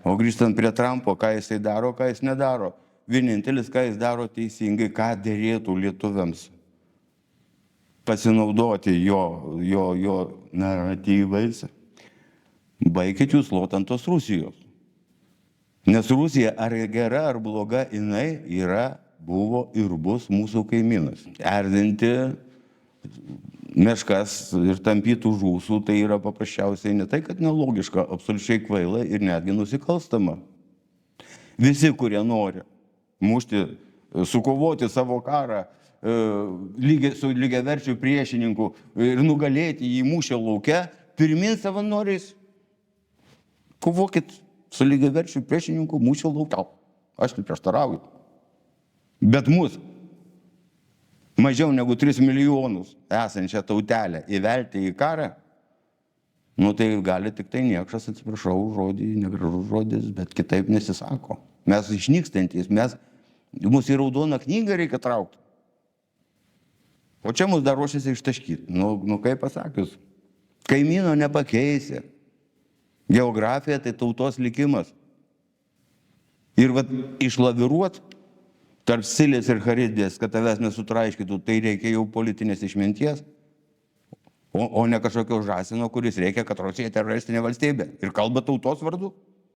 O grįžtant prie Trumpo, ką jisai daro, ką jis nedaro. Vienintelis, ką jis daro teisingai, ką dėrėtų lietuviams pasinaudoti jo naratyvais. Baikit jūs lot ant tos Rusijos. Nes Rusija ar gera, ar bloga, jinai yra, buvo ir bus mūsų kaimynas. Erzinti meškas ir tampyti už ūsų, tai yra paprasčiausiai ne tai, kad nelogiška, absoliučiai kvaila ir netgi nusikalstama. Visi, kurie nori mušti, sukovoti savo karą su lygiaverčiu priešininku ir nugalėti jį mūšio lauke, pirmin savanoriais kovokit su lygiaverčiu priešininku mūšio lauke. Aš neprieštarauju. Bet mūsų mažiau negu 3 milijonus esančią tautelę įvelti į karą, nu tai gali tik tai niekšas, atsiprašau žodį, negražus žodis, bet kitaip nesisako. Mes išnykstantys, mūsų į raudoną knygą reikia traukti. O čia mus dar ruošiasi ištaškyti. Nu kaip pasakius, kaimyno nepakeisi. Geografija tai tautos likimas. Ir vat išlaviruot tarp Scilės ir Charidės, kad tavęs nesutraiškytų, tai reikia jau politinės išminties, o ne kažkokio žąsino, kuris reikia, kad Rusija teroristinė valstybė. Ir kalba tautos vardu.